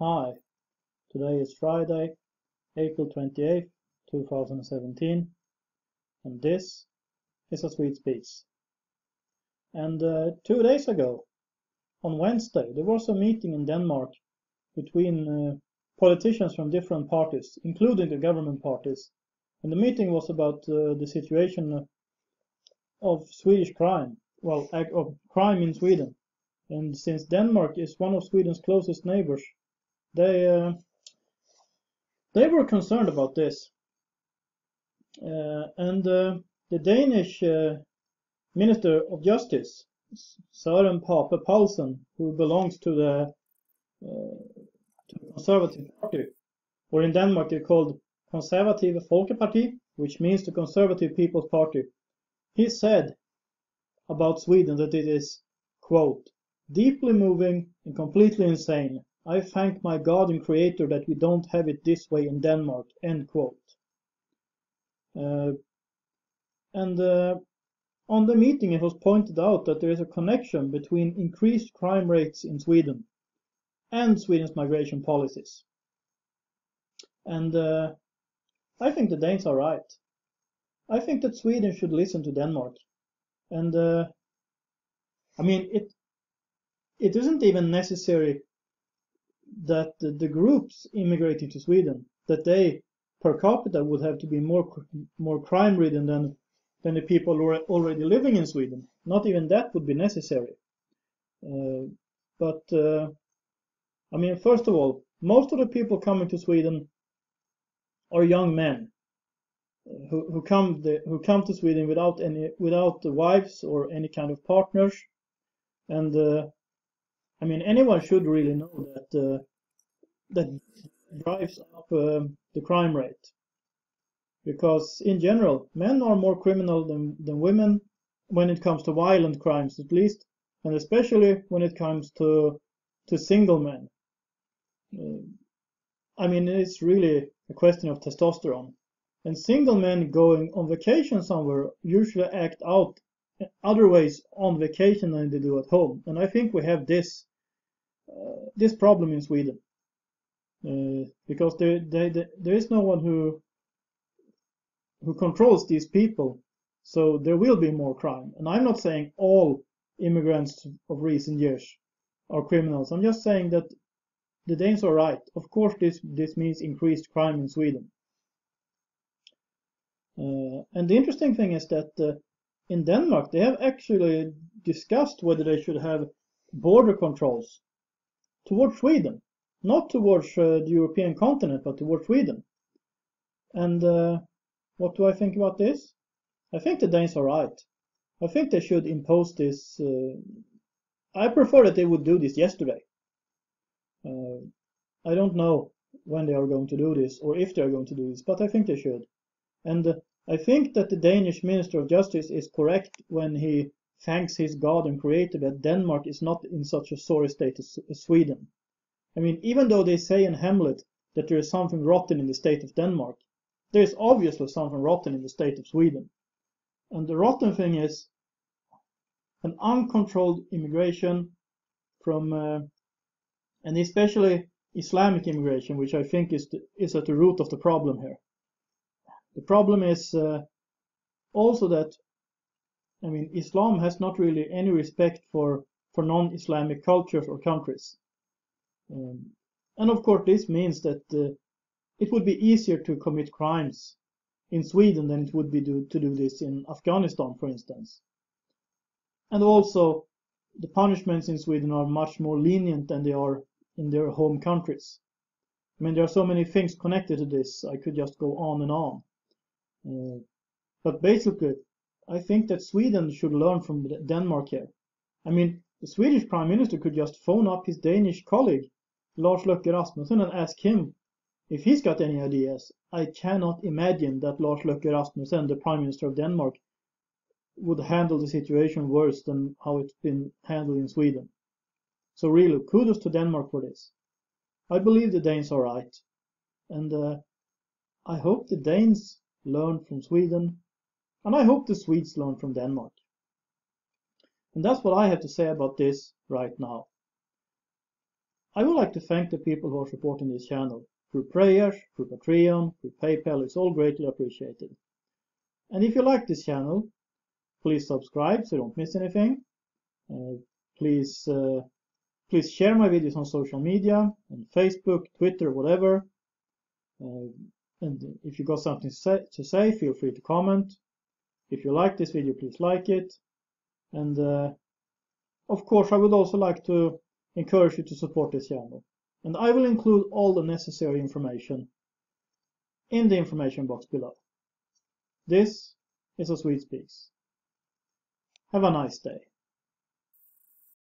Hi, today is Friday, April 28th, 2017, and this is A Sweet Speaks. And 2 days ago, on Wednesday, there was a meeting in Denmark between politicians from different parties, including the government parties. And the meeting was about the situation of Swedish crime, of crime in Sweden. And since Denmark is one of Sweden's closest neighbors, they were concerned about this. And the Danish Minister of Justice, Søren Pape Poulsen, who belongs to the Conservative Party, or in Denmark they're called Konservative Folkeparti, which means the Conservative People's Party. He said about Sweden that it is, quote, deeply moving and completely insane. I thank my God and Creator that we don't have it this way in Denmark, end quote. And on the meeting it was pointed out that there is a connection between increased crime rates in Sweden and Sweden's migration policies. And I think the Danes are right. I think that Sweden should listen to Denmark. And I mean, it isn't even necessary that the groups immigrating to Sweden, that they per capita would have to be more crime-ridden than the people who are already living in Sweden. Not even that would be necessary. But I mean, first of all, most of the people coming to Sweden are young men who come to Sweden without wives or any kind of partners. And I mean, anyone should really know that drives up the crime rate, because in general men are more criminal than women when it comes to violent crimes, at least, and especially when it comes to single men. I mean, it's really a question of testosterone, and single men going on vacation somewhere usually act out other ways on vacation than they do at home. And I think we have this problem in Sweden, because there is no one who controls these people, so there will be more crime. And I'm not saying all immigrants of recent years are criminals. I'm just saying that the Danes are right. Of course, this means increased crime in Sweden. And the interesting thing is that in Denmark, they have actually discussed whether they should have border controls towards Sweden, not towards the European continent, but towards Sweden. And what do I think about this? I think the Danes are right. I think they should impose this. I prefer that they would do this yesterday. I don't know when they are going to do this, or if they are going to do this, but I think they should. And I think that the Danish Minister of Justice is correct when he thanks his God and Creator that Denmark is not in such a sorry state as Sweden. I mean, even though they say in Hamlet that there is something rotten in the state of Denmark, there is obviously something rotten in the state of Sweden. And the rotten thing is an uncontrolled immigration from, and especially Islamic immigration, which I think is at the root of the problem here. The problem is also that, I mean, Islam has not really any respect for non-Islamic cultures or countries. And of course, this means that it would be easier to commit crimes in Sweden than it would be to do this in Afghanistan, for instance. And also, the punishments in Sweden are much more lenient than they are in their home countries. I mean, there are so many things connected to this. I could just go on and on. But basically, I think that Sweden should learn from Denmark here. I mean, the Swedish Prime Minister could just phone up his Danish colleague, Lars Løkke Rasmussen, and ask him if he's got any ideas. I cannot imagine that Lars Løkke Rasmussen, the Prime Minister of Denmark, would handle the situation worse than how it's been handled in Sweden. So really, kudos to Denmark for this. I believe the Danes are right. And I hope the Danes learn from Sweden, and I hope the Swedes learn from Denmark. And that's what I have to say about this right now. I would like to thank the people who are supporting this channel through prayers, through Patreon, through PayPal. It's all greatly appreciated. And if you like this channel, please subscribe so you don't miss anything. Please share my videos on social media, on Facebook, Twitter, whatever. And if you got something to say, feel free to comment. If you like this video, please like it. And of course, I would also like to encourage you to support this channel. And I will include all the necessary information in the information box below. This is A Swede Speaks. Have a nice day.